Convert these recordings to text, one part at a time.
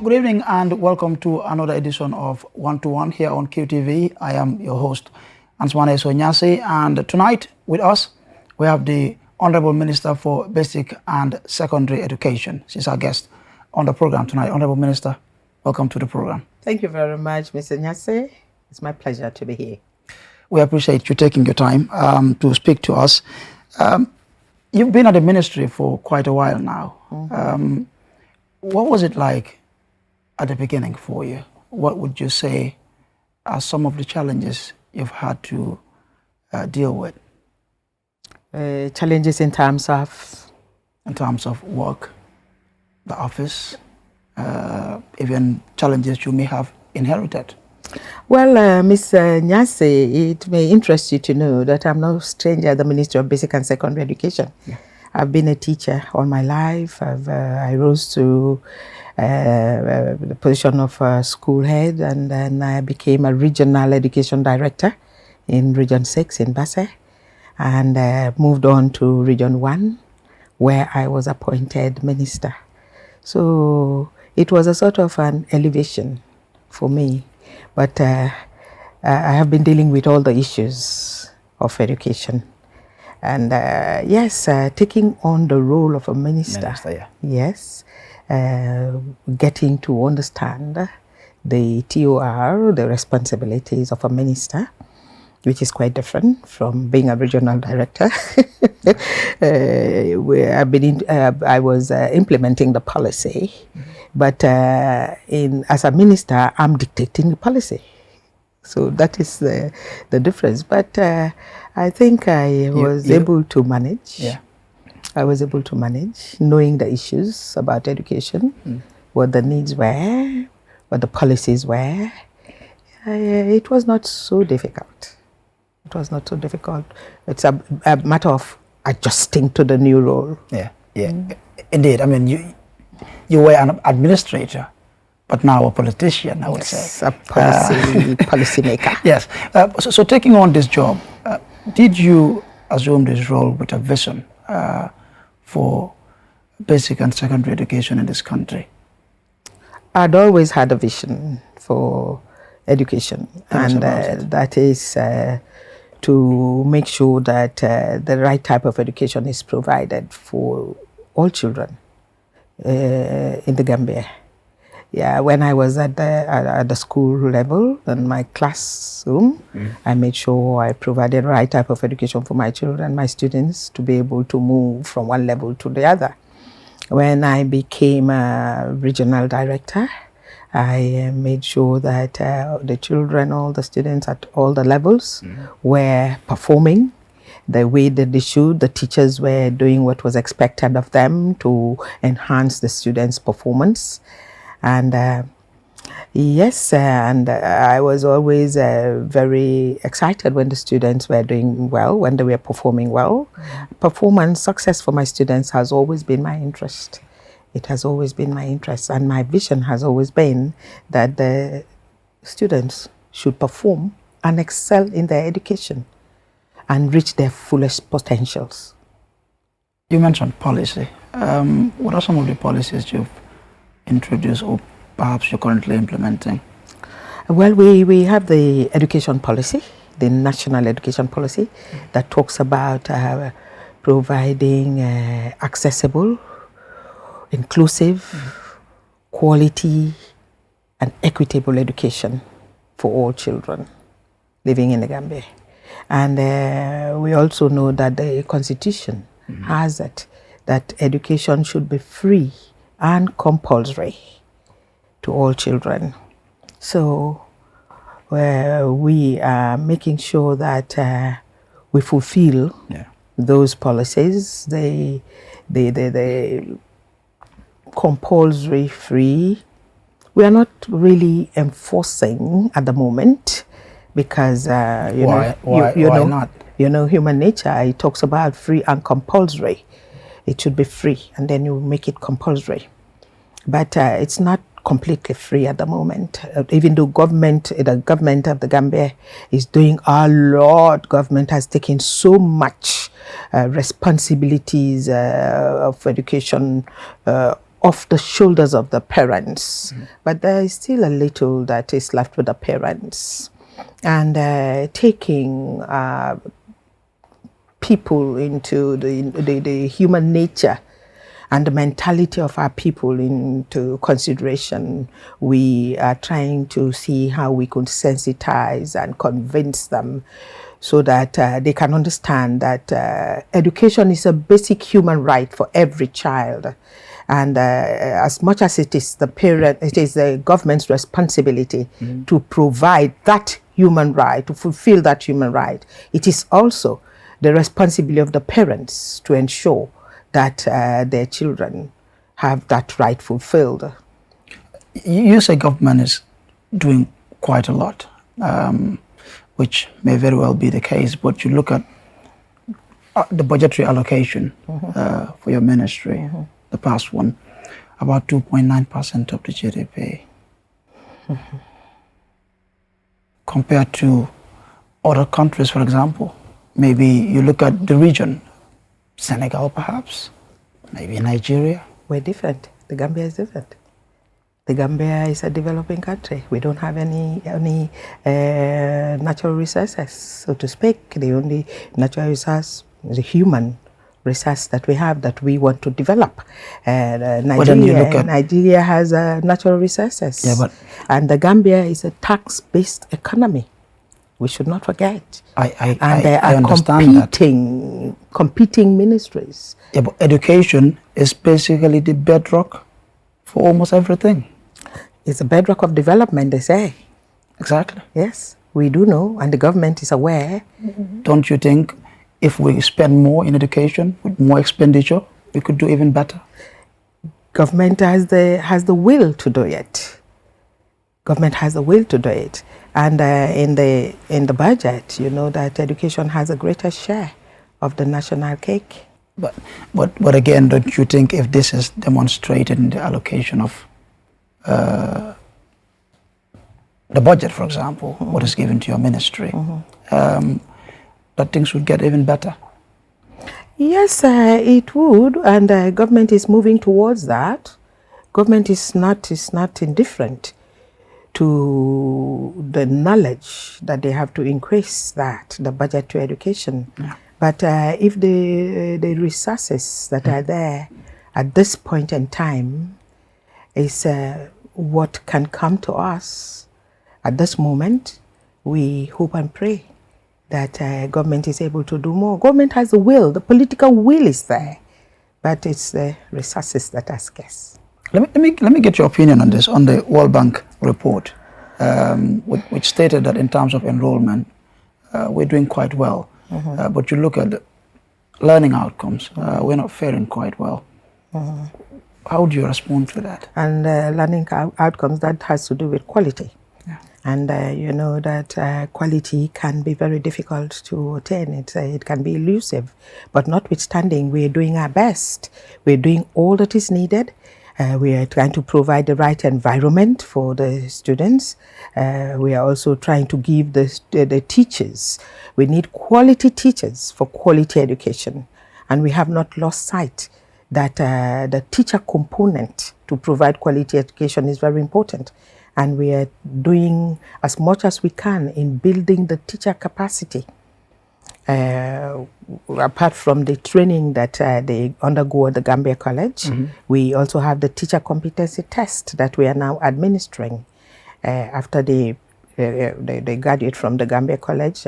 Good evening and welcome to another edition of One to One here on QTV. I am your host, Answane Sonyase, and tonight with us we have the Honorable Minister for Basic and Secondary Education. She's our guest on the program tonight. Honorable Minister, welcome to the program. Thank you very much, Mr. Nyase. It's my pleasure to be here. We appreciate you taking your time to speak to us. You've been at the ministry for quite a while now. Mm-hmm. What was it like at the beginning for you? What would you say are some of the challenges you've had to deal with? Challenges in terms of? In terms of work, the office, even challenges you may have inherited. Well, Mr. Nyase, it may interest you to know that I'm no stranger at the Ministry of Basic and Secondary Education. Yeah. I've been a teacher all my life. I rose to the position of school head, and then I became a regional education director in Region 6 in Basse, and moved on to Region 1, where I was appointed minister. So it was a sort of an elevation for me. But I have been dealing with all the issues of education. And yes, taking on the role of a minister, yeah. Yes, getting to understand the TOR, the responsibilities of a minister, which is quite different from being a regional director. I was implementing the policy, but as a minister, I'm dictating the policy. So that is the difference. But I think I was able to manage. Yeah. I was able to manage, knowing the issues about education, what the needs were, what the policies were. It was not so difficult. It was not so difficult. It's a matter of adjusting to the new role. Yeah, yeah, indeed. I mean, you were an administrator, but now a politician, I would say. A policy maker. Yes. So taking on this job, did you assume this role with a vision for basic and secondary education in this country? I'd always had a vision for education, and that is to make sure that the right type of education is provided for all children in the Gambia. Yeah, when I was at the school level in my classroom, I made sure I provided the right type of education for my children, my students, to be able to move from one level to the other. When I became a regional director, I made sure that the children, all the students at all the levels were performing the way that they should. The teachers were doing what was expected of them to enhance the students' performance. And yes, and I was always very excited when the students were doing well, when they were performing well. Performance, success for my students has always been my interest. It has always been my interest, and my vision has always been that the students should perform and excel in their education and reach their fullest potentials. You mentioned policy. What are some of the policies you've introduced or perhaps you're currently implementing? Well, we have the education policy, the national education policy, that talks about providing accessible, inclusive, quality, and equitable education for all children living in the Gambia. And we also know that the Constitution has it, that education should be free and compulsory to all children. So we are making sure that we fulfill those policies, the compulsory free. We are not really enforcing at the moment because why not? You know, human nature, it talks about free and compulsory. It should be free, and then you make it compulsory. But it's not completely free at the moment. Even though the government of the Gambia is doing a lot, government has taken so much responsibilities of education off the shoulders of the parents, but there is still a little that is left with the parents. And taking people into the human nature and the mentality of our people into consideration, we are trying to see how we could sensitize and convince them so that they can understand that education is a basic human right for every child. And as much as it is the government's responsibility to provide that human right, to fulfill that human right, it is also the responsibility of the parents to ensure that their children have that right fulfilled. You say government is doing quite a lot, which may very well be the case, but you look at the budgetary allocation for your ministry, the past one, about 2.9% of the GDP. Compared to other countries, for example, maybe you look at the region, Senegal perhaps, maybe Nigeria. We're different. The Gambia is different. The Gambia is a developing country. We don't have any natural resources, so to speak. The only natural resource is a human resource that we have that we want to develop. Nigeria has natural resources. Yeah, and the Gambia is a tax-based economy. We should not forget. I understand competing ministries. Yeah, but education is basically the bedrock for almost everything. It's a bedrock of development, they say. Exactly. Yes, we do know, and the government is aware. Don't you think if we spend more in education, with more expenditure, we could do even better? Government has the will to do it. Government has the will to do it. And in the budget, you know that education has a greater share of the national cake. But again, don't you think if this is demonstrated in the allocation of the budget, for example, what is given to your ministry, that things would get even better? Yes, it would, and government is moving towards that. Government is not indifferent to the knowledge that they have to increase the budget to education. Yeah. But if the resources that are there at this point in time is what can come to us at this moment, we hope and pray that government is able to do more. Government has the will, the political will is there, but it's the resources that are scarce. Let me get your opinion on this, on the World Bank report, which stated that in terms of enrollment, we're doing quite well. But you look at the learning outcomes, we're not faring quite well. How do you respond to that? And learning outcomes, that has to do with quality. Yeah. And you know that quality can be very difficult to attain. It can be elusive. But notwithstanding, we're doing our best. We're doing all that is needed. We are trying to provide the right environment for the students. We are also trying to give the teachers. We need quality teachers for quality education. And we have not lost sight that the teacher component to provide quality education is very important. And we are doing as much as we can in building the teacher capacity. Apart from the training that they undergo at the Gambia College, we also have the teacher competency test that we are now administering. After they graduate from the Gambia College,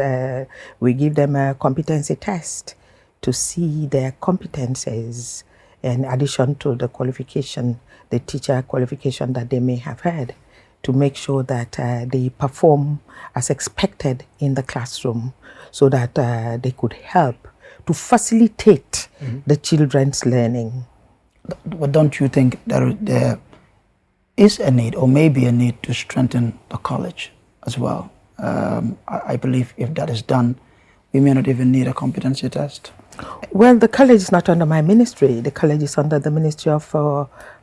we give them a competency test to see their competences in addition to the qualification, the teacher qualification that they may have had, to make sure that they perform as expected in the classroom, so that they could help to facilitate the children's learning. But don't you think there is a need, or maybe a need, to strengthen the college as well? I believe if that is done, we may not even need a competency test. Well, the college is not under my ministry. The college is under the Ministry of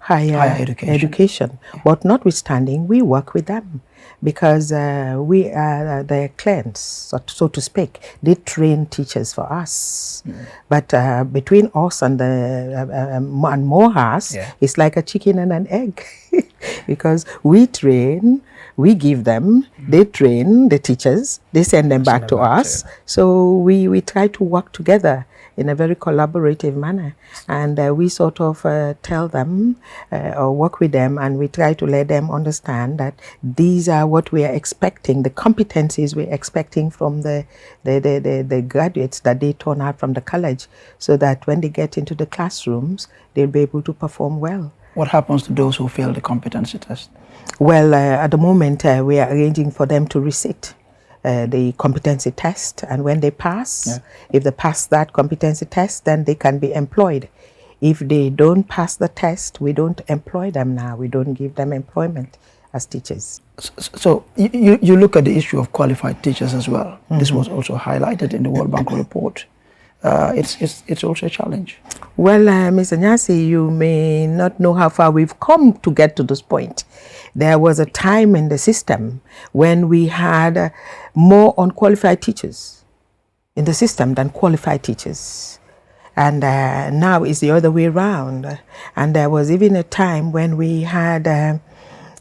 Higher Education. Yeah. But notwithstanding, we work with them. because we are their clients, so to speak. They train teachers for us. But between us and and Mohas, it's like a chicken and an egg. Because we train, we give them, they train the teachers, they send them back to us. So we try to work together in a very collaborative manner, and we sort of tell them or work with them, and we try to let them understand that these are what we are expecting, the competencies we're expecting from the graduates that they turn out from the college, so that when they get into the classrooms, they'll be able to perform well. What happens to those who fail the competency test? Well, at the moment, we are arranging for them to resit the competency test, and when they pass, if they pass that competency test, then they can be employed. If they don't pass the test, we don't employ them now. We don't give them employment as teachers. So you look at the issue of qualified teachers as well. This was also highlighted in the World Bank report. It's also a challenge. Well, Mr. Nyasi, you may not know how far we've come to get to this point. There was a time in the system when we had more unqualified teachers in the system than qualified teachers. And now it's the other way around. And there was even a time when we had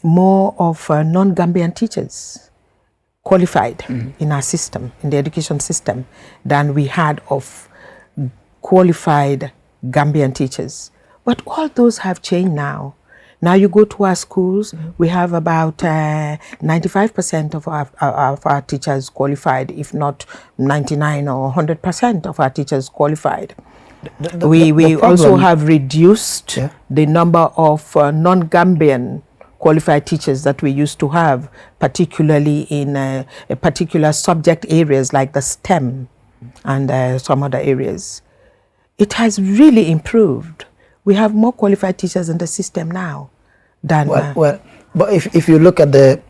more of non-Gambian teachers qualified in our system, in the education system, than we had of qualified Gambian teachers. But all those have changed now. Now you go to our schools, we have about 95% of our teachers qualified, if not 99 or 100% of our teachers qualified. We also have reduced the number of non-Gambian qualified teachers that we used to have, particularly in particular subject areas like the STEM and some other areas. It has really improved. We have more qualified teachers in the system now than... Well, but if you look at the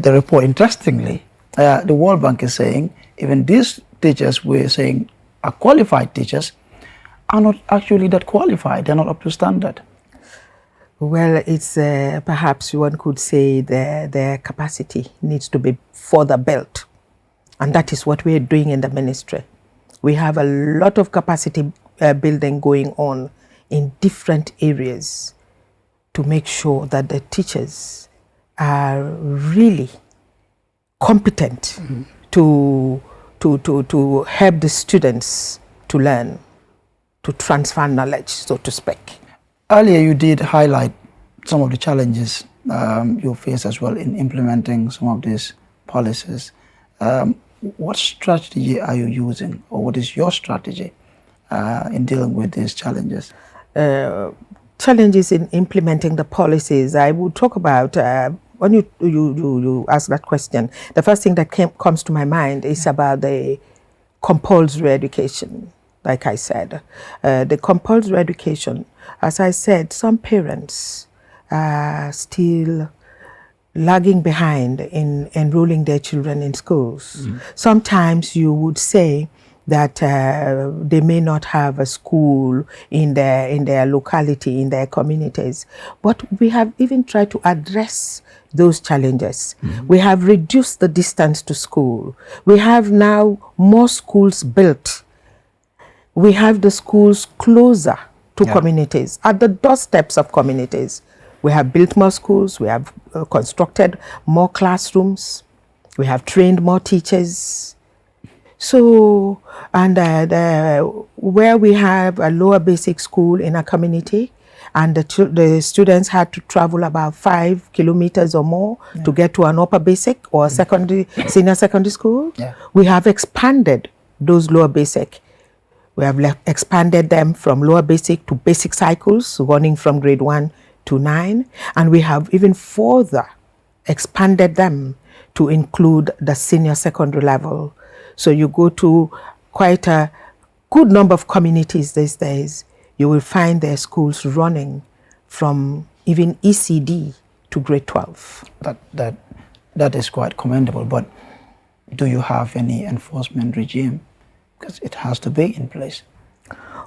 report, interestingly, the World Bank is saying even these teachers we're saying are qualified teachers are not actually that qualified. They're not up to standard. Well, it's perhaps one could say their capacity needs to be further built. And that is what we're doing in the ministry. We have a lot of capacity building going on in different areas to make sure that the teachers are really competent to help the students to learn, to transfer knowledge, so to speak. Earlier you did highlight some of the challenges you face as well in implementing some of these policies. What strategy are you using, or what is your strategy in dealing with these challenges? Challenges in implementing the policies, I would talk about, when you ask that question, the first thing that comes to my mind is about the compulsory education. Like I said, the compulsory education, as I said, some parents are still lagging behind in enrolling their children in schools. Sometimes you would say that they may not have a school in their locality, in their communities. But we have even tried to address those challenges. We have reduced the distance to school. We have now more schools built. We have the schools closer to communities, at the doorsteps of communities. We have built more schools, we have constructed more classrooms, we have trained more teachers. So, and where we have a lower basic school in a community, and the students had to travel about 5 kilometers or more to get to an upper basic or senior secondary school, we have expanded those lower basic. We have expanded them from lower basic to basic cycles, running from grade 1 to 9. And we have even further expanded them to include the senior secondary level. So you go to quite a good number of communities these days, you will find their schools running from even ECD to grade 12. That is quite commendable, but do you have any enforcement regime? Because it has to be in place.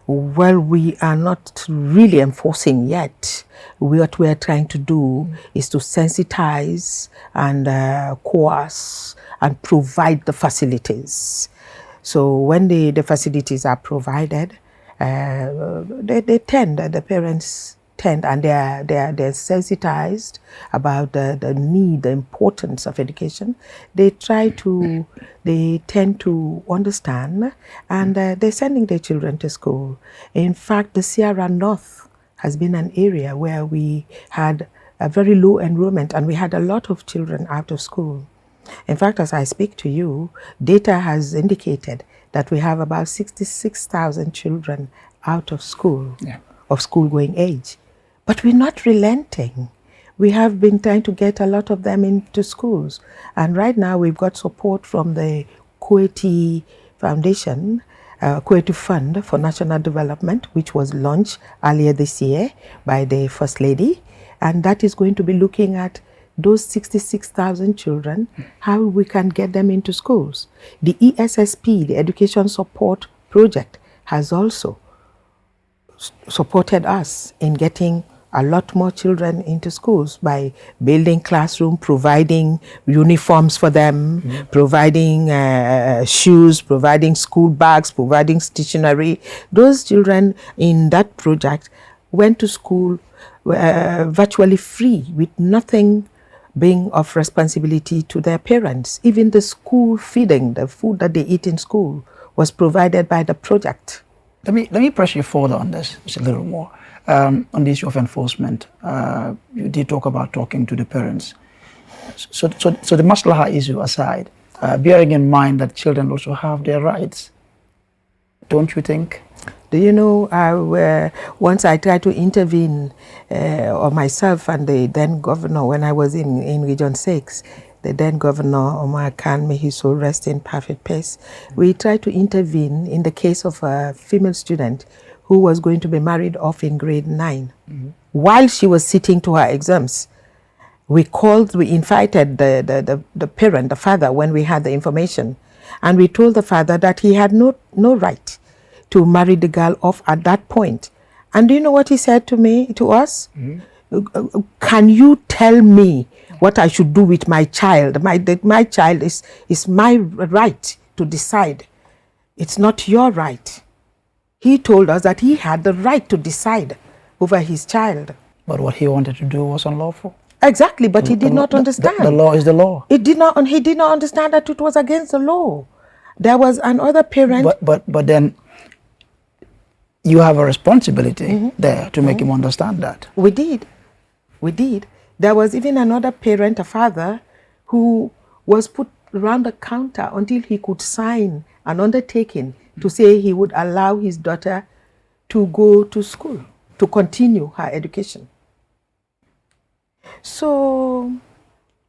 Well, we are not really enforcing yet. What we are trying to do is to sensitize and coerce and provide the facilities. So when the facilities are provided, the parents tend, and they're sensitized about the need, the importance of education. They tend to understand, and they're sending their children to school. In fact, the Sierra North has been an area where we had a very low enrollment, and we had a lot of children out of school. In fact, as I speak to you, data has indicated that we have about 66,000 children out of school, of school-going age. But we're not relenting. We have been trying to get a lot of them into schools. And right now we've got support from the Kuwaiti Foundation, Kuwaiti Fund for National Development, which was launched earlier this year by the First Lady. And that is going to be looking at those 66,000 children, how we can get them into schools. The ESSP, the Education Support Project, has also supported us in getting a lot more children into schools by building classrooms, providing uniforms for them, providing shoes, providing school bags, providing stationery. Those children in that project went to school virtually free, with nothing being of responsibility to their parents. Even the school feeding, the food that they eat in school, was provided by the project. Let me press you further on this just a little more. On the issue of enforcement, you did talk about talking to the parents. So the maslaha issue aside, bearing in mind that children also have their rights, don't you think? Do you know, once I tried to intervene on myself and the then governor when I was in Region 6, the then Governor Omar Khan, may his soul rest in perfect peace. We tried to intervene in the case of a female student who was going to be married off in grade 9. While she was sitting to her exams, we invited the parent, the father, when we had the information, and we told the father that he had no right to marry the girl off at that point. And do you know what he said to us? Can you tell me what I should do with my child? My child is my right to decide. It's not your right. He told us that he had the right to decide over his child. But what he wanted to do was unlawful. Exactly, but he did not understand. The law is the law. He did not understand that it was against the law. There was another parent. But then you have a responsibility there to make him understand that. We did. There was even another parent, a father, who was put around the counter until he could sign an undertaking to say he would allow his daughter to go to school, to continue her education. So,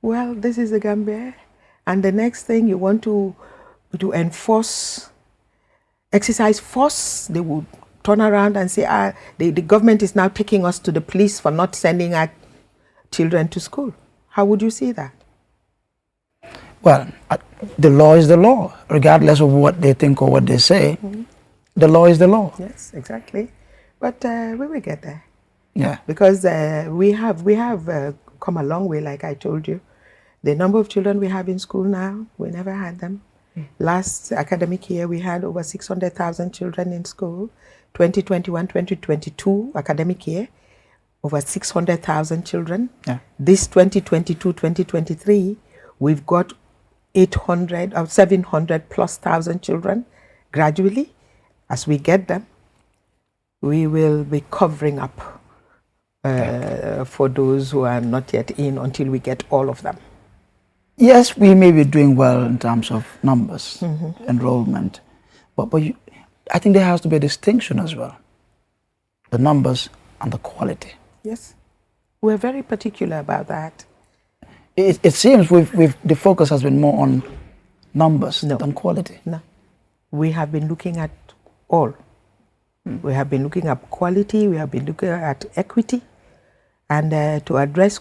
well, this is the Gambia. And the next thing you want to exercise force, they would turn around and say, the government is now taking us to the police for not sending our children to school. How would you see that? Well, the law is the law, regardless of what they think or what they say. The law is the law. Yes, exactly. But we will get there. Yeah. Because we have come a long way, like I told you. The number of children we have in school now, we never had them. Last academic year, we had over 600,000 children in school. 2021-2022 academic year, over 600,000 children. Yeah. This 2022-2023, we've got 800 or 700 plus thousand children. Gradually, as we get them, we will be covering up for those who are not yet in until we get all of them. Yes, we may be doing well in terms of numbers, enrollment, but I think there has to be a distinction as well, the numbers and the quality. Yes, we're very particular about that. It seems the focus has been more on numbers than quality. No, we have been looking at all. We have been looking at quality, we have been looking at equity, and to address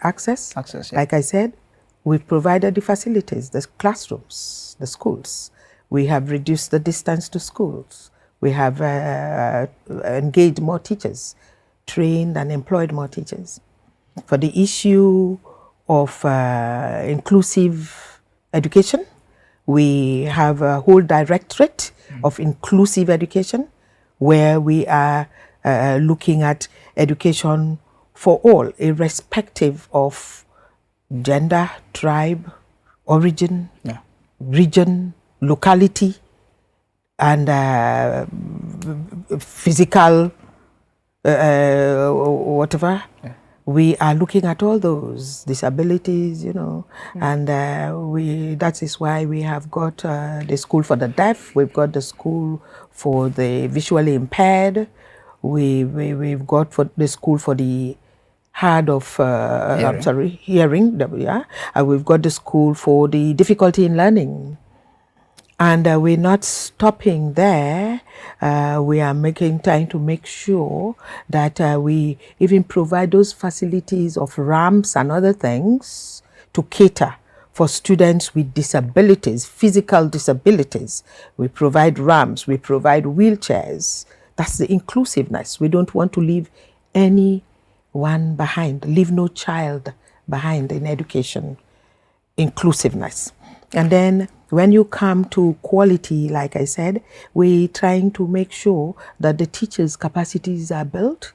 access. Access, yeah. Like I said, we've provided the facilities, the classrooms, the schools. We have reduced the distance to schools. We have engaged more teachers, trained and employed more teachers. For the issue of inclusive education, we have a whole directorate of inclusive education where we are looking at education for all, irrespective of gender, tribe, origin, region, locality, and physical whatever. We are looking at all those disabilities, and that is why we have got the school for the deaf. We've got the school for the visually impaired. We've got for the school for the hard of hearing. We've got the school for the difficulty in learning. And we're not stopping there. We are trying to make sure that we even provide those facilities of ramps and other things to cater for students with disabilities, physical disabilities. We provide ramps, we provide wheelchairs. That's the inclusiveness. We don't want to leave anyone behind, leave no child behind in education. Inclusiveness. And then when you come to quality, like I said, we're trying to make sure that the teachers' capacities are built,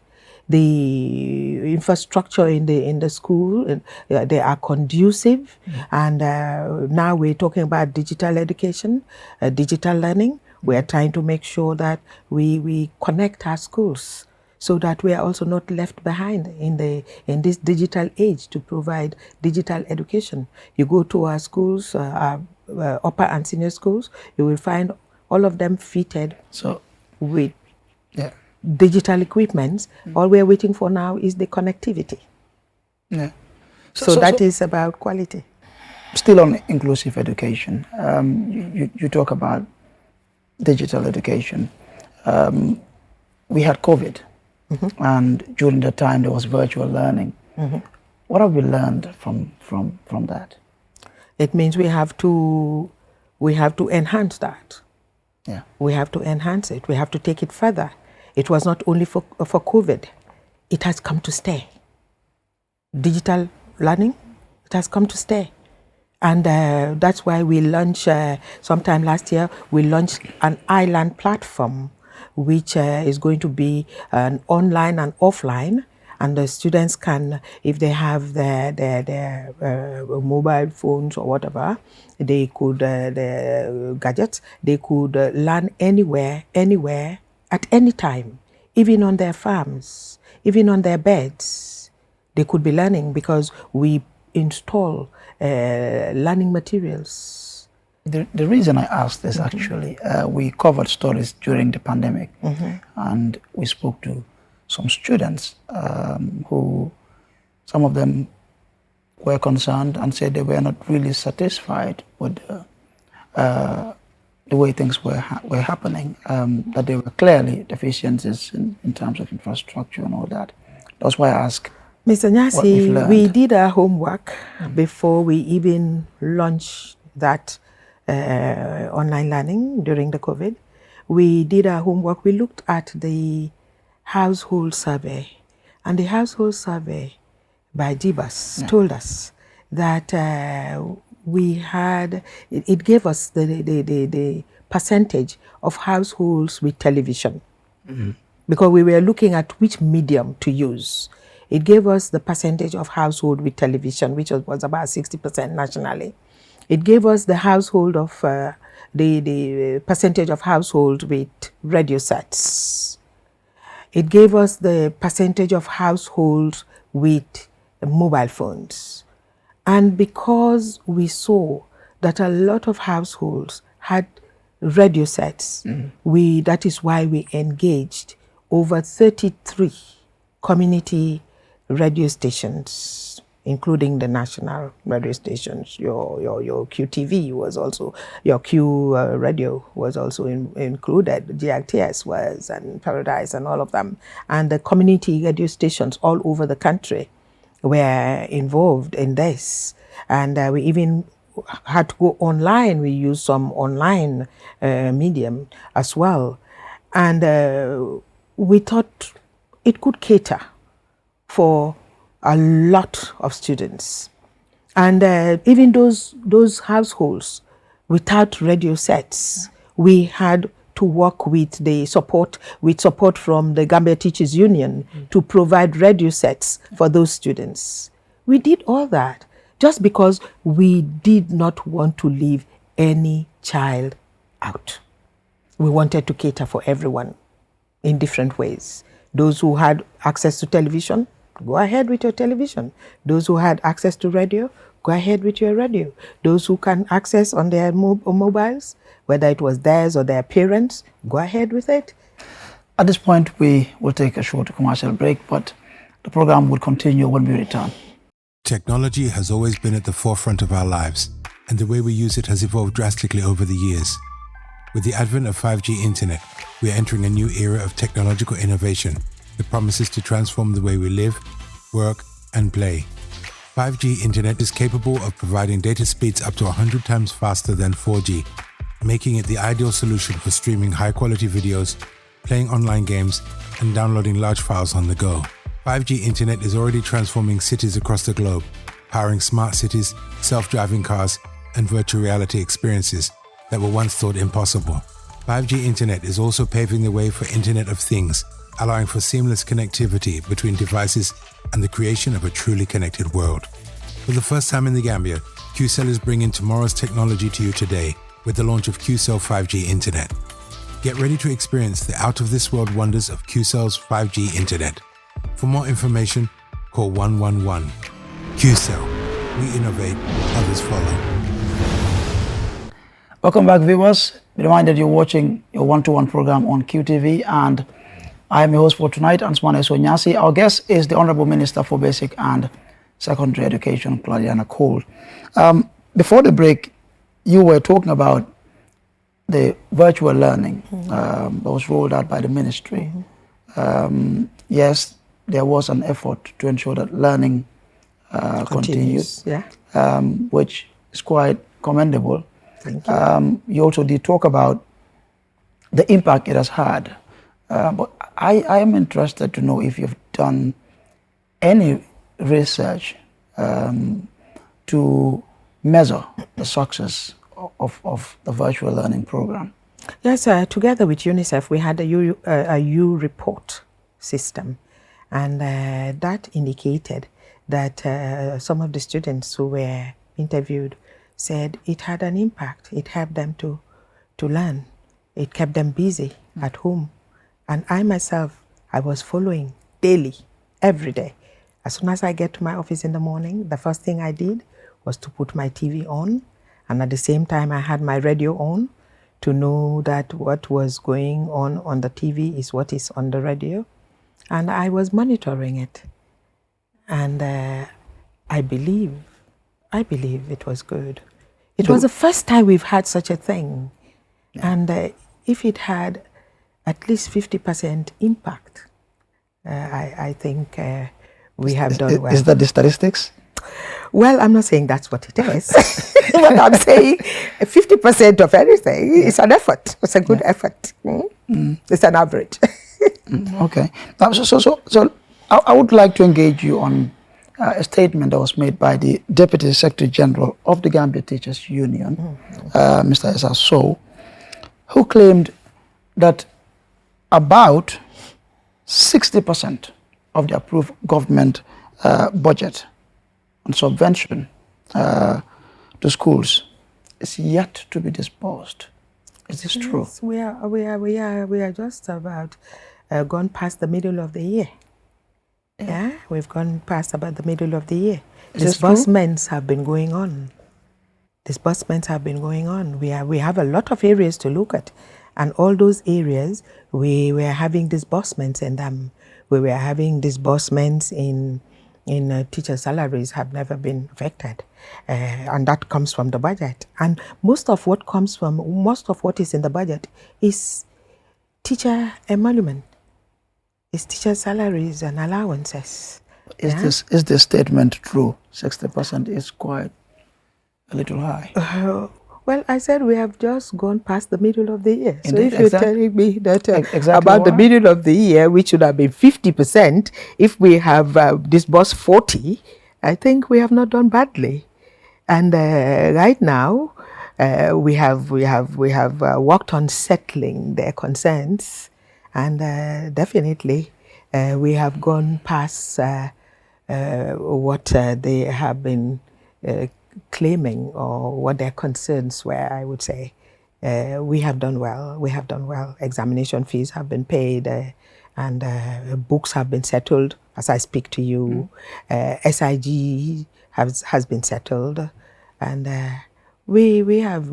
the infrastructure in the school, they are conducive. And now we're talking about digital education, digital learning. We're trying to make sure that we connect our schools so that we are also not left behind in this digital age to provide digital education. You go to our schools, our upper and senior schools, you will find all of them fitted with digital equipment. All we're waiting for now is the connectivity. Yeah. So that is about quality. Still on inclusive education, you talk about digital education. We had COVID. And during that time, there was virtual learning. What have we learned from that? It means we have to enhance that. Yeah. We have to enhance it. We have to take it further. It was not only for COVID. It has come to stay. Digital learning, it has come to stay. And that's why we launched, sometime last year, we launched an island platform which is going to be an online and offline, and the students can, if they have their mobile phones or whatever, they could, the gadgets, they could learn anywhere, at any time, even on their farms, even on their beds. They could be learning because we install learning materials. The reason I asked this, actually, we covered stories during the pandemic, and we spoke to some students who, some of them were concerned and said they were not really satisfied with the way things were happening, that there were clearly deficiencies in terms of infrastructure and all that. That's why I asked. Mr. Nyasi, we did our homework before we even launched that online learning during the COVID. We did our homework. We looked at the household survey, and the household survey by GBAS told us that we had, it gave us the percentage of households with television, because we were looking at which medium to use. It gave us the percentage of household with television, which was about 60% nationally. It gave us the household of the percentage of household with radio sets. It gave us the percentage of households with mobile phones. And because we saw that a lot of households had radio sets, that is why we engaged over 33 community radio stations, including the national radio stations. Your QTV was also, your Q radio was also included, GRTS was, and Paradise and all of them. And the community radio stations all over the country were involved in this. And we even had to go online, we used some online medium as well. And we thought it could cater for a lot of students. And even those households without radio sets, we had to work with support from the Gambia Teachers Union to provide radio sets for those students. We did all that just because we did not want to leave any child out. We wanted to cater for everyone in different ways. Those who had access to television, go ahead with your television. Those who had access to radio, go ahead with your radio. Those who can access on their mobiles, whether it was theirs or their parents, go ahead with it. At this point, we will take a short commercial break, but the program will continue when we return. Technology has always been at the forefront of our lives, and the way we use it has evolved drastically over the years. With the advent of 5G internet, we are entering a new era of technological innovation that promises to transform the way we live, work, and play. 5G internet is capable of providing data speeds up to 100 times faster than 4G, making it the ideal solution for streaming high-quality videos, playing online games, and downloading large files on the go. 5G internet is already transforming cities across the globe, powering smart cities, self-driving cars, and virtual reality experiences that were once thought impossible. 5G internet is also paving the way for Internet of Things, allowing for seamless connectivity between devices and the creation of a truly connected world. For the first time in the Gambia, QCell is bringing tomorrow's technology to you today with the launch of QCell 5G Internet. Get ready to experience the out-of-this-world wonders of QCell's 5G Internet. For more information, call 111. QCell. We innovate, others follow. Welcome back, viewers. Be reminded you're watching your one-to-one program on QTV, and I am your host for tonight, Ansmane Sonyasi. Our guest is the Honorable Minister for Basic and Secondary Education, Claudiana Cole. Before the break, you were talking about the virtual learning that was rolled out by the ministry. Yes, there was an effort to ensure that learning continued, which is quite commendable. Thank you. You also did talk about the impact it has had. But I am interested to know if you've done any research to measure the success of the virtual learning program. Yes, together with UNICEF, we had a U report system, and that indicated that some of the students who were interviewed said it had an impact. It helped them to learn. It kept them busy at home. And I myself, I was following daily, every day. As soon as I get to my office in the morning, the first thing I did was to put my TV on. And at the same time, I had my radio on to know that what was going on the TV is what is on the radio. And I was monitoring it. And I believe it was good. It was the first time we've had such a thing. And if it had at least 50% impact, I think we have done well. Is that the statistics? Well, I'm not saying that's what it is, but I'm saying 50% of anything is an effort. It's a good effort. It's an average. Okay. So I would like to engage you on a statement that was made by the Deputy Secretary General of the Gambia Teachers Union, Mr. Esa Sow, who claimed that about 60% of the approved government budget on subvention to schools is yet to be disbursed. Is this true? We are just about gone past the middle of the year. Yeah, we've gone past about the middle of the year. Disbursements have been going on. We have a lot of areas to look at, and all those areas we were having disbursements in them. We were having disbursements in teacher salaries have never been affected, and that comes from the budget. And most of what is in the budget is teacher emolument. It's teacher salaries and allowances. Is this statement true? 60% is quite a little high? Well, I said we have just gone past the middle of the year. So Indeed, if you're telling me that exactly about the why? middle of the year, which should have been 50%, if we have disbursed 40, I think we have not done badly. And right now, we have worked on settling their concerns, and definitely we have gone past what they have been claiming or what their concerns were. I would say we have done well. We have done well. Examination fees have been paid, and books have been settled as I speak to you. SIG has been settled, and we have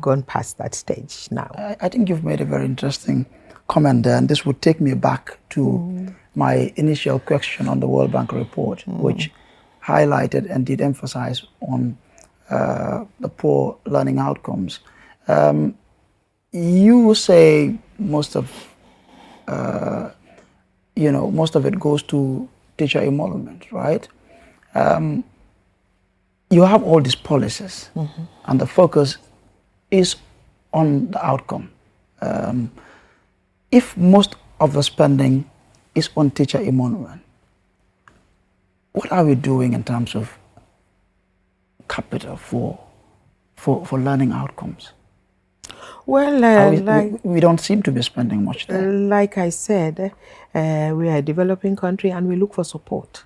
gone past that stage now. I think you've made a very interesting comment there, and this would take me back to my initial question on the World Bank report, which highlighted and did emphasize on the poor learning outcomes. You say most of most of it goes to teacher emolument, right? You have all these policies, and the focus is on the outcome. If most of the spending is on teacher emolument, what are we doing in terms of capital for learning outcomes? Well, we don't seem to be spending much there. Like I said, we are a developing country and we look for support.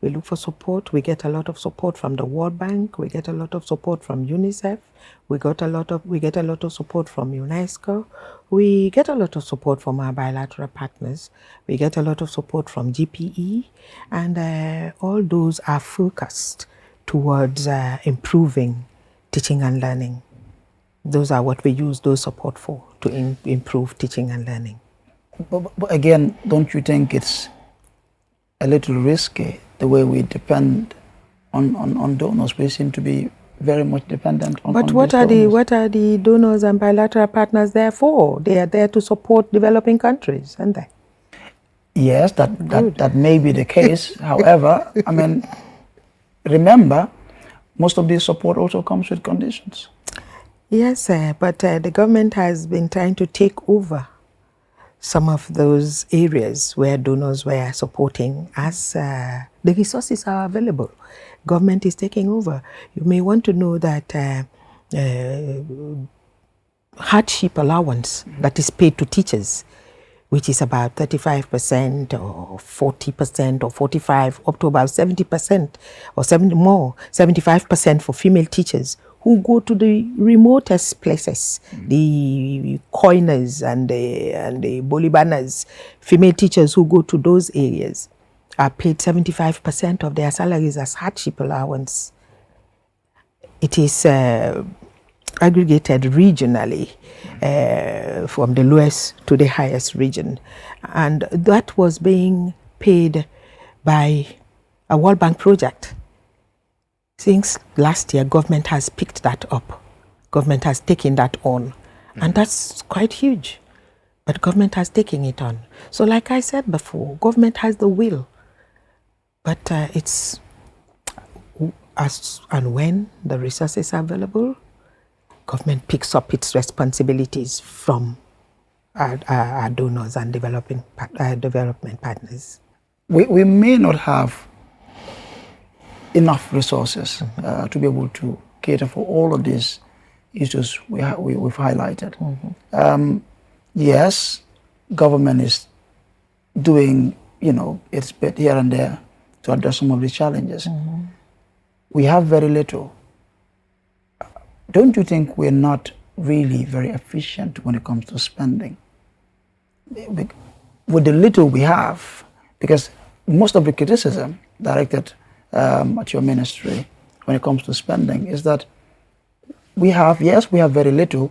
We look for support. We get a lot of support from the World Bank. We get a lot of support from UNICEF. We get a lot of support from UNESCO. We get a lot of support from our bilateral partners. We get a lot of support from GPE, and all those are focused towards improving teaching and learning. Those are what we use those support for, to improve teaching and learning. But again, don't you think it's a little risky the way we depend on donors? We seem to be very much dependent on. But what are the donors and bilateral partners there for? They are there to support developing countries, aren't they? Yes, that may be the case. However, I mean, remember, most of this support also comes with conditions. Yes, but the government has been trying to take over some of those areas where donors were supporting as the resources are available. Government is taking over. You may want to know that hardship allowance that is paid to teachers, which is about 35% or 40% or 45%, up to about 70% or 75% for female teachers who go to the remotest places, the coiners and the bolibanas, female teachers who go to those areas are paid 75% of their salaries as hardship allowance. It is aggregated regionally from the lowest to the highest region. And that was being paid by a World Bank project. Since last year, government has picked that up. Government has taken that on. And that's quite huge. But government has taken it on. So like I said before, government has the will. But it's as and when the resources are available, government picks up its responsibilities from our donors and development partners. We may not have enough resources to be able to cater for all of these issues we've highlighted. Yes, government is doing its bit here and there to address some of these challenges. We have very little. Don't you think we're not really very efficient when it comes to spending? With the little we have, because most of the criticism directed at your ministry when it comes to spending is that we have very little,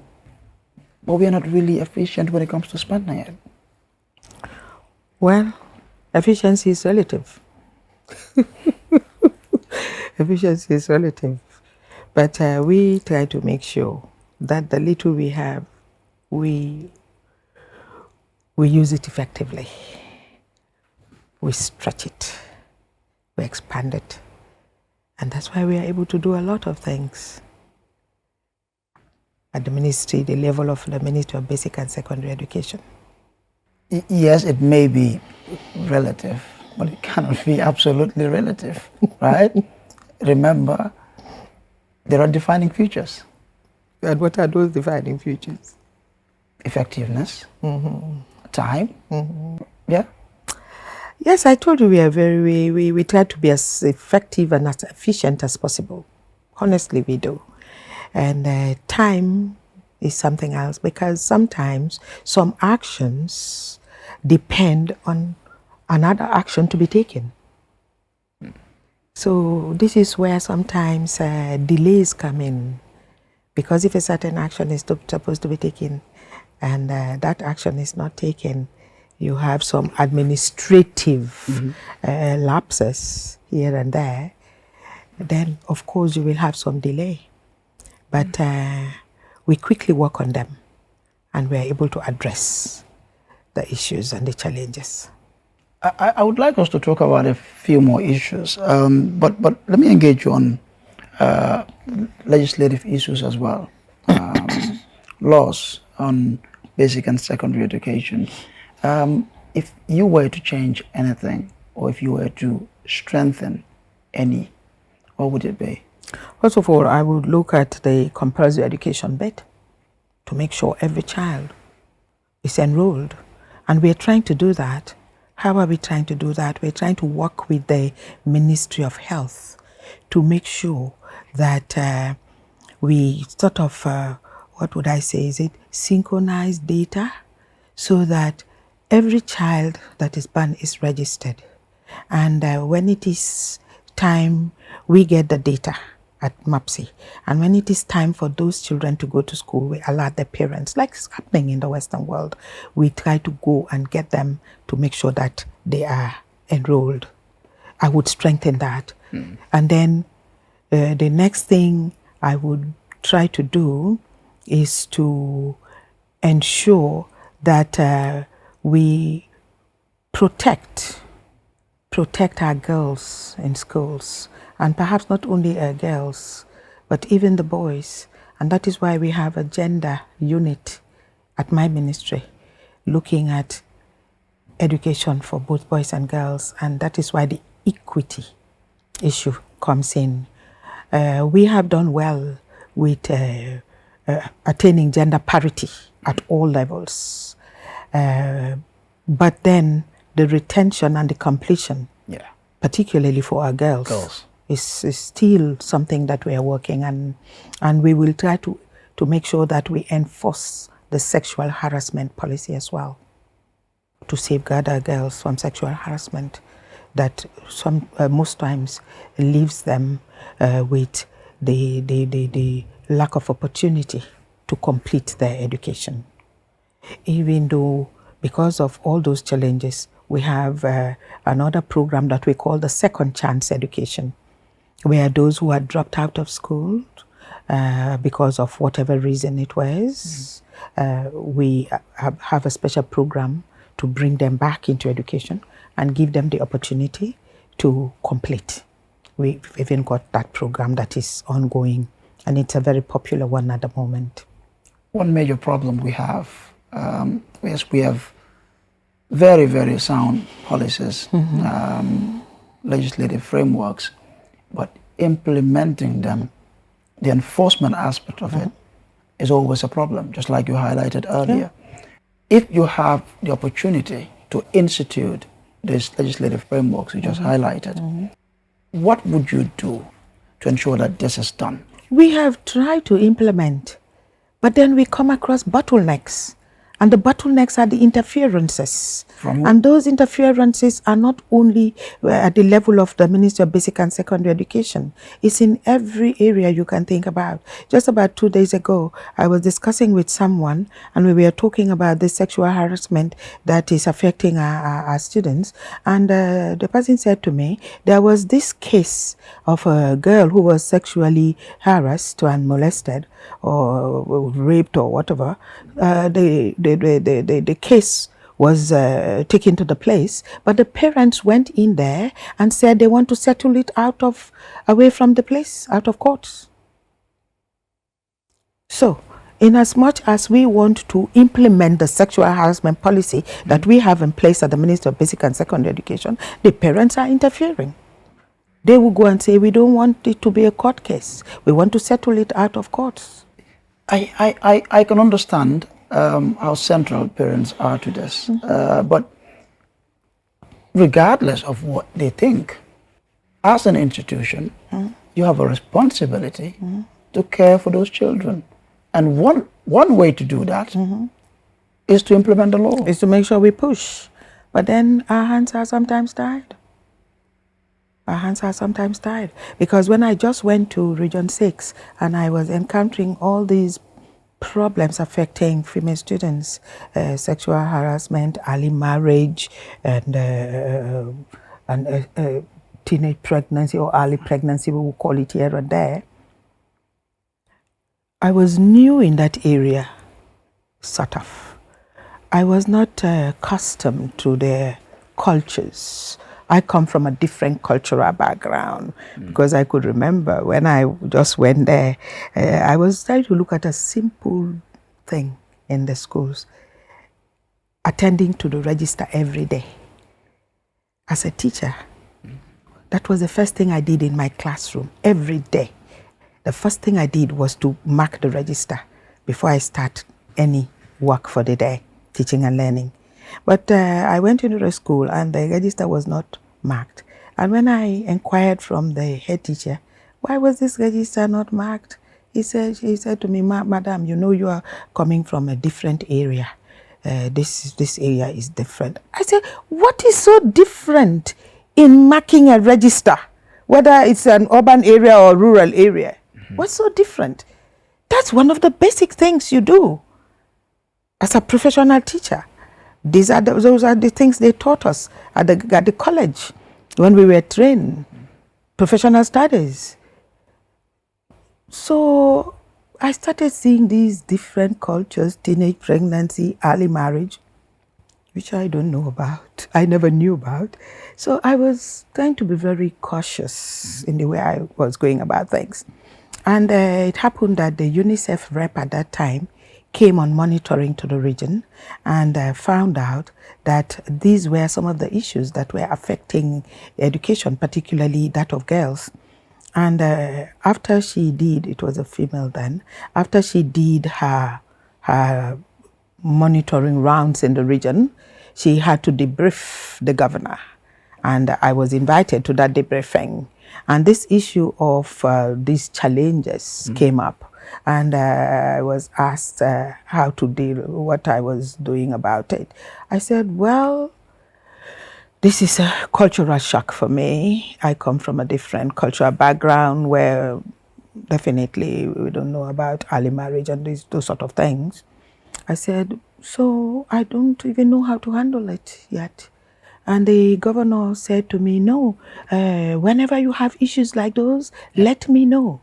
but we are not really efficient when it comes to spending it. Well, efficiency is relative. Efficiency is relative. But we try to make sure that the little we have, we use it effectively. We stretch it. We expand it. And that's why we are able to do a lot of things. at the ministry, the level of the Ministry of Basic and Secondary Education? Yes, it may be relative, but it cannot be absolutely relative, right? Remember, there are defining features. And what are those defining features? Effectiveness, time, yeah. Yes, I told you we try to be as effective and as efficient as possible. Honestly, we do. And time is something else, because sometimes some actions depend on another action to be taken. So this is where sometimes delays come in, because if a certain action is supposed to be taken and that action is not taken, you have some administrative lapses here and there, then of course you will have some delay. But we quickly work on them, and we are able to address the issues and the challenges. I would like us to talk about a few more issues, but let me engage you on legislative issues as well. Laws on basic and secondary education. If you were to change anything, or if you were to strengthen any, what would it be? First of all, I would look at the compulsory education bit to make sure every child is enrolled. And we're trying to do that. How are we trying to do that? We're trying to work with the Ministry of Health to make sure that we sort of, what would I say, is it synchronize data so that every child that is born is registered. And when it is time, we get the data at MAPSI. And when it is time for those children to go to school, we alert the parents, like it's happening in the Western world. We try to go and get them to make sure that they are enrolled. I would strengthen that. And then the next thing I would try to do is to ensure that we protect our girls in schools, and perhaps not only our girls, but even the boys. And that is why we have a gender unit at my ministry looking at education for both boys and girls, and that is why the equity issue comes in. We have done well with attaining gender parity at all levels, but then the retention and the completion, particularly for our girls. Is still something that we are working on, and we will try to make sure that we enforce the sexual harassment policy as well, to safeguard our girls from sexual harassment that most times leaves them with the lack of opportunity to complete their education. Even though, because of all those challenges, we have another program that we call the Second Chance Education, where those who had dropped out of school because of whatever reason it was, we have a special program to bring them back into education and give them the opportunity to complete. We've even got that program that is ongoing, and it's a very popular one at the moment. One major problem we have is we have very, very sound policies, legislative frameworks, but implementing them, the enforcement aspect of it, is always a problem, just like you highlighted earlier. If you have the opportunity to institute these legislative frameworks you just highlighted, what would you do to ensure that this is done? We have tried to implement, but then we come across bottlenecks. And the bottlenecks are the interferences. And those interferences are not only at the level of the Ministry of Basic and Secondary Education. It's in every area you can think about. Just about 2 days ago, I was discussing with someone, and we were talking about the sexual harassment that is affecting our students. And the person said to me, there was this case of a girl who was sexually harassed and molested or raped or whatever. The case was taken to the place, but the parents went in there and said they want to settle it away from the place, out of court. So in as much as we want to implement the sexual harassment policy that we have in place at the Ministry of Basic and Secondary Education, the parents are interfering. They will go and say, we don't want it to be a court case. We want to settle it out of courts. I can understand how central parents are to this, but regardless of what they think, as an institution, you have a responsibility to care for those children. And one way to do that is to implement the law. Is to make sure we push. But then our hands are sometimes tied. Our hands are sometimes tied. Because when I just went to Region 6 and I was encountering all these problems affecting female students, sexual harassment, early marriage, and teenage pregnancy or early pregnancy, we will call it here and there. I was new in that area, sort of. I was not accustomed to their cultures. I come from a different cultural background because I could remember when I just went there, I was trying to look at a simple thing in the schools, attending to the register every day. As a teacher, that was the first thing I did in my classroom every day. The first thing I did was to mark the register before I start any work for the day, teaching and learning. But I went into the school and the register was not marked. And when I inquired from the head teacher, why was this register not marked? He said to me, Madam, you know you are coming from a different area. This area is different. I said, what is so different in marking a register, whether it's an urban area or rural area? What's so different? That's one of the basic things you do as a professional teacher. Those are the things they taught us at the college when we were trained, professional studies. So I started seeing these different cultures, teenage pregnancy, early marriage, which I don't know about. I never knew about. So I was trying to be very cautious in the way I was going about things. And it happened that the UNICEF rep at that time came on monitoring to the region and found out that these were some of the issues that were affecting education, particularly that of girls. And after she did, it was a female then, after she did her monitoring rounds in the region, she had to debrief the governor. And I was invited to that debriefing. And this issue of these challenges came up. And I was asked how to deal, what I was doing about it. I said, well, this is a cultural shock for me. I come from a different cultural background where definitely we don't know about early marriage and those sort of things. I said, so I don't even know how to handle it yet. And the governor said to me, no, whenever you have issues like those, let me know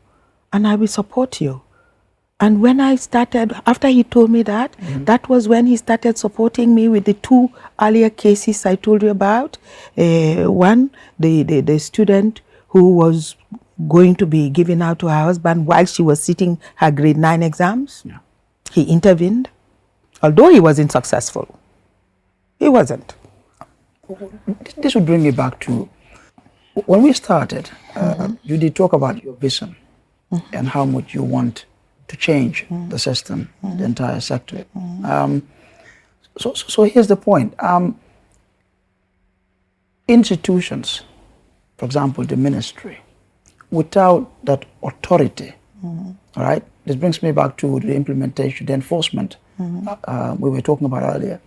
and I will support you. And when I started, after he told me that, that was when he started supporting me with the two earlier cases I told you about. One, the student who was going to be given out to her husband while she was sitting her grade 9 exams. Yeah. He intervened, although he wasn't successful. He wasn't. This would bring me back to when we started. You did talk about your vision and how much you want to change the system, the entire sector. So here's the point. Institutions, for example, the ministry, without that authority, all right, this brings me back to the implementation, the enforcement we were talking about earlier.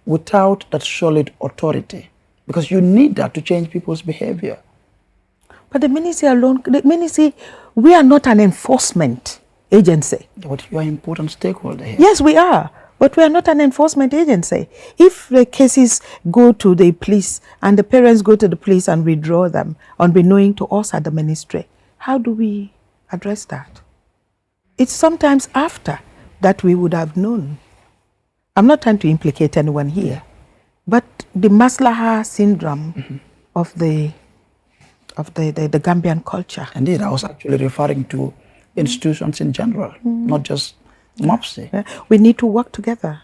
Without that solid authority, because you need that to change people's behavior. But the ministry alone, we are not an enforcement agency. But you are an important stakeholder here. Yes, we are. But we are not an enforcement agency. If the cases go to the police and the parents go to the police and withdraw them, unbeknown to us at the ministry, how do we address that? It's sometimes after that we would have known. I'm not trying to implicate anyone here, but the Maslaha syndrome of the Gambian culture. Indeed, I was actually referring to institutions in general, not just MOPSI. We need to work together.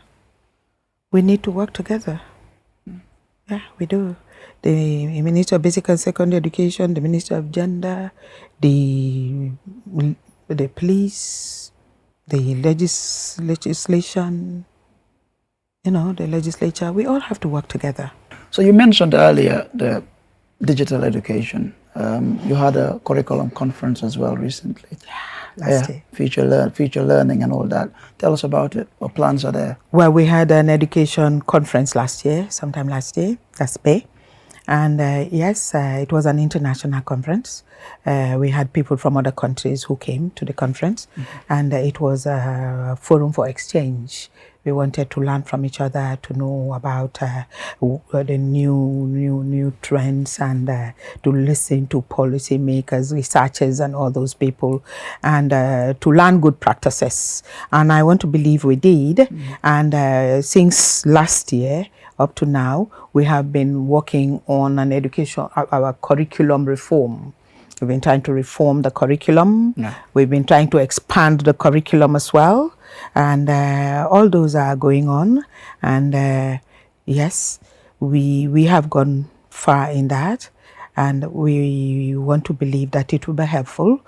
We need to work together. Yeah, we do. The Minister of Basic and Secondary Education, the Minister of Gender, the police, the legislation, the legislature, we all have to work together. So you mentioned earlier the digital education. You had a curriculum conference as well recently. Last year. Future learning and all that. Tell us about it. What plans are there? Well, we had an education conference sometime last year, that's Bay. And yes, it was an international conference. We had people from other countries who came to the conference, and it was a forum for exchange. We wanted to learn from each other, to know about the new trends, and to listen to policymakers, researchers, and all those people, and to learn good practices. And I want to believe we did. And since last year up to now, we have been working on an our curriculum reform. We've been trying to reform the curriculum. Yeah. We've been trying to expand the curriculum as well. And all those are going on. And yes, we have gone far in that. And we want to believe that it will be helpful.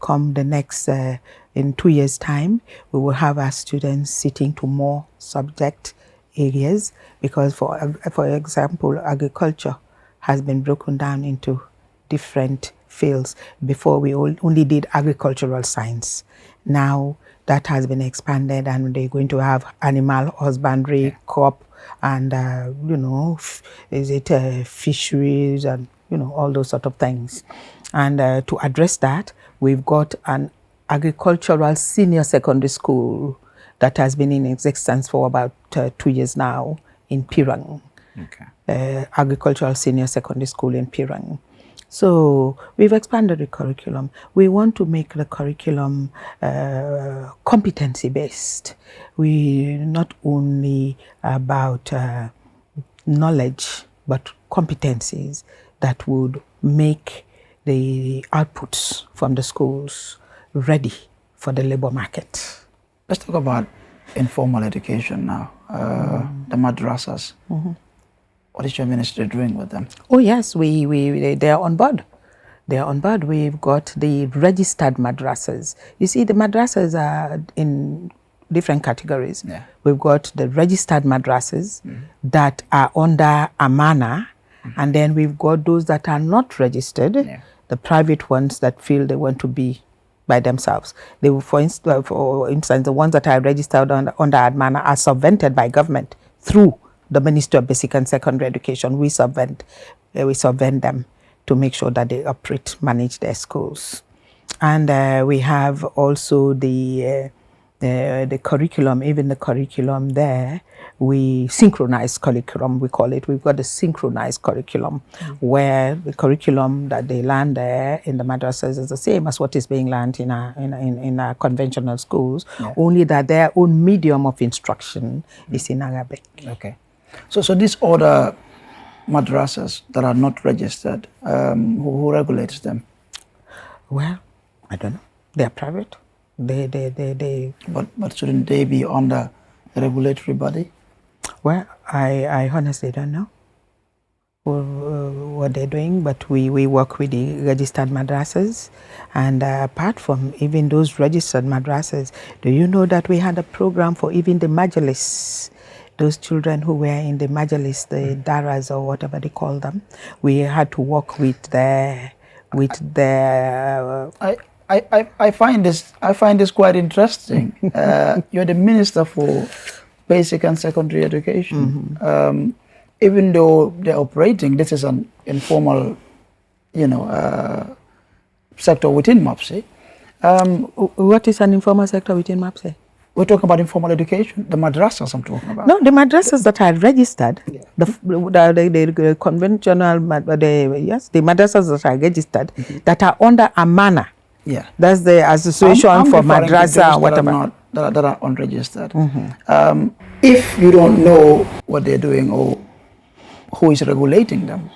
Come the next, in 2 years' time, we will have our students sitting to more subject areas, because for example, agriculture has been broken down into different fields. Before, we only did agricultural science. Now that has been expanded, and they're going to have animal husbandry, crop, and fisheries, and all those sort of things. And to address that, we've got an agricultural senior secondary school that has been in existence for about 2 years now in Pirang. Okay. Agricultural senior secondary school in Pirang. So we've expanded the curriculum. We want to make the curriculum competency-based. We not only about knowledge, but competencies that would make the outputs from the schools ready for the labor market. Let's talk about informal education now, the madrasas. What is your ministry doing with them? Oh yes, they are on board. They are on board. We've got the registered madrasas. You see, the madrasas are in different categories. Yeah. We've got the registered madrasas that are under Amana, and then we've got those that are not registered, the private ones that feel they want to be by themselves. They will, for instance, the ones that are registered under Amana are subvented by government through the Ministry of Basic and Secondary Education. We subvent them to make sure that they manage their schools. And we have also the curriculum. Even the curriculum there, we synchronize curriculum, we call it. We've got the synchronized curriculum, where the curriculum that they learn there in the madrasas is the same as what is being learned in our conventional schools, only that their own medium of instruction is in Arabic. Okay. So these other madrasas that are not registered, who regulates them? Well, I don't know. They are private. But shouldn't they be under a regulatory body? Well, I honestly don't know what they're doing, but we work with the registered madrasas. And apart from even those registered madrasas, do you know that we had a program for even the majalis? Those children who were in the majalis, the daras or whatever they call them, we had to work with their. I find this quite interesting. You're the Minister for Basic and Secondary Education. Even though they're operating, this is an informal, sector within MOPSI. What is an informal sector within MOPSI? We're talking about informal education, the madrasas I'm talking about. No, the madrasas that are registered, the conventional, the madrasas that are registered, that are under Amana. Yeah, that's the association I'm for madrasa or whatever. That are unregistered. If you don't know what they're doing or who is regulating them,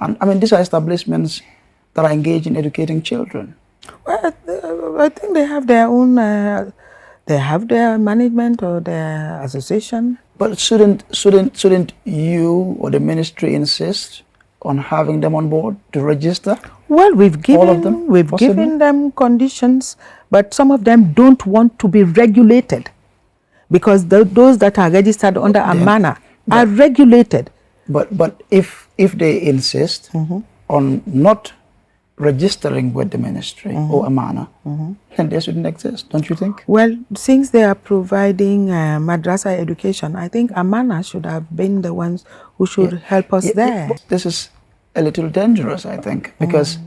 and I mean, these are establishments that are engaged in educating children. Well, I think they have their own They have their management or their association. But shouldn't you or the ministry insist on having them on board to register? Well, we've all of them, given them conditions, but some of them don't want to be regulated, because those that are registered under Amana are regulated. But if they insist on not registering with the ministry or Amana, then they shouldn't exist, don't you think? Well, since they are providing madrasa education, I think Amana should have been the ones who should help us there. This is a little dangerous, I think, because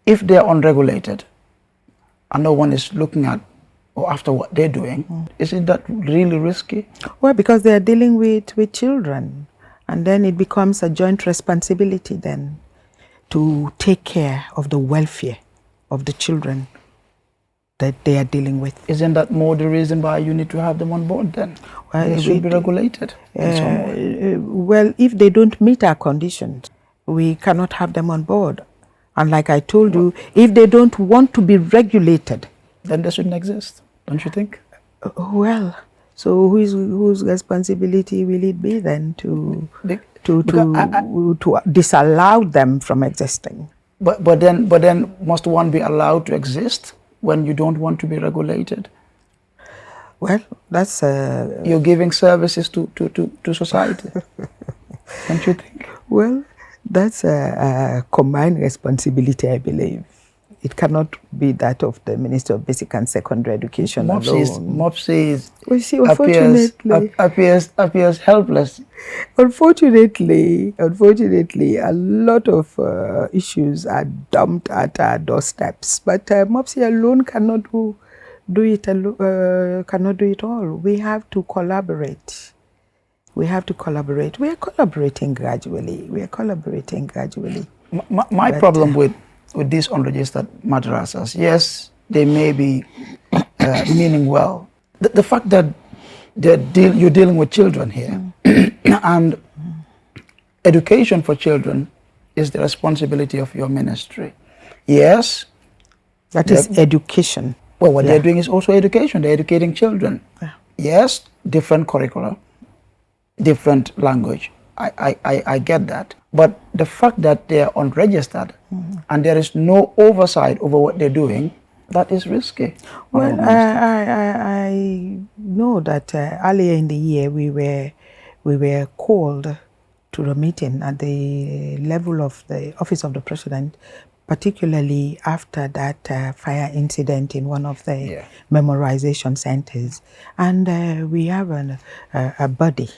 if they are unregulated and no one is looking at or after what they're doing, isn't that really risky? Well, because they are dealing with children, and then it becomes a joint responsibility then to take care of the welfare of the children that they are dealing with. Isn't that more the reason why you need to have them on board then? Well, they should be regulated in some way. Well, if they don't meet our conditions, we cannot have them on board. And like I told you, if they don't want to be regulated, then they shouldn't exist, don't you think? Well, so whose responsibility will it be then to disallow them from existing? But then must one be allowed to exist when you don't want to be regulated? Well, that's you're giving services to society, don't you think? Well, that's a combined responsibility, I believe. It cannot be that of the Minister of Basic and Secondary Education alone. MOPSI appears helpless. Unfortunately, a lot of issues are dumped at our doorsteps. But MOPSI alone cannot do it all. We have to collaborate. We are collaborating gradually. My problem with these unregistered madrasas, yes, they may be meaning well. The fact that you're dealing with children here, and education for children is the responsibility of your ministry. Yes. That is education. Well, what they're doing is also education. They're educating children. Yeah. Yes, different curricula, different language. I get that. But the fact that they're unregistered and there is no oversight over what they're doing, that is risky. Well, I know that earlier in the year we were called to a meeting at the level of the Office of the President, particularly after that fire incident in one of the memorization centers. And we have a body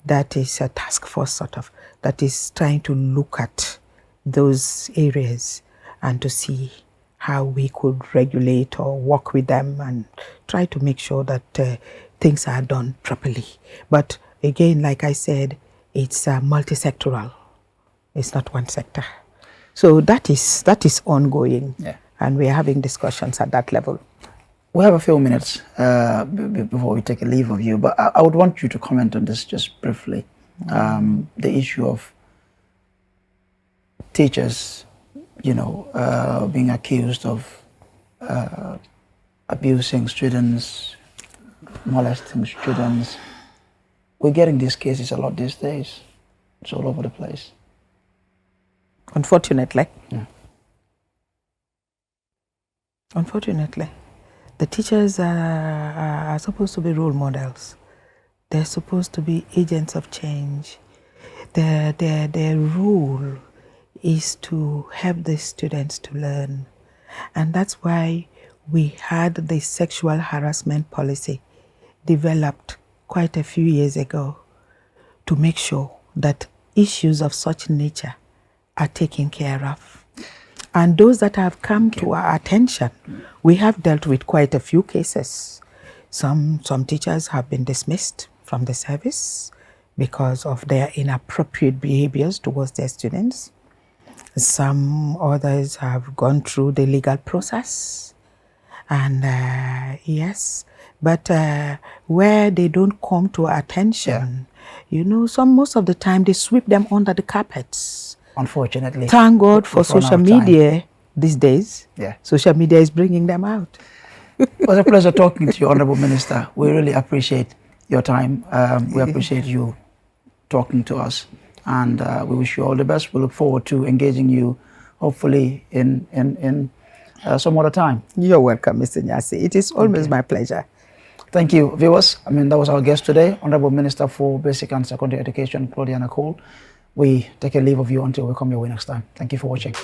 that is a task force sort of, that is trying to look at those areas and to see how we could regulate or work with them and try to make sure that things are done properly. But again, like I said, it's multi-sectoral. It's not one sector. So that is ongoing, and we are having discussions at that level. We have a few minutes before we take a leave of you, but I would want you to comment on this just briefly. The issue of teachers, being accused of abusing students, molesting students. We're getting these cases a lot these days. It's all over the place. Unfortunately. Yeah. Unfortunately. The teachers are supposed to be role models. They're supposed to be agents of change. Their role is to help the students to learn. And that's why we had the sexual harassment policy developed quite a few years ago to make sure that issues of such nature are taken care of. And those that have come to our attention, we have dealt with quite a few cases. Some teachers have been dismissed from the service because of their inappropriate behaviors towards their students. Some others have gone through the legal process. And yes, but where they don't come to our attention, most of the time they sweep them under the carpets. Unfortunately. Thank God for social media these days. Yeah. Social media is bringing them out. It was a pleasure talking to you, Honorable Minister. We really appreciate your time. We appreciate you talking to us, and we wish you all the best. We look forward to engaging you, hopefully, in some other time. You're welcome, Mr. Nyasi. It is always my pleasure. Thank you, viewers. That was our guest today, Honorable Minister for Basic and Secondary Education, Claudiana Cole. We take a leave of you until we come your way next time. Thank you for watching.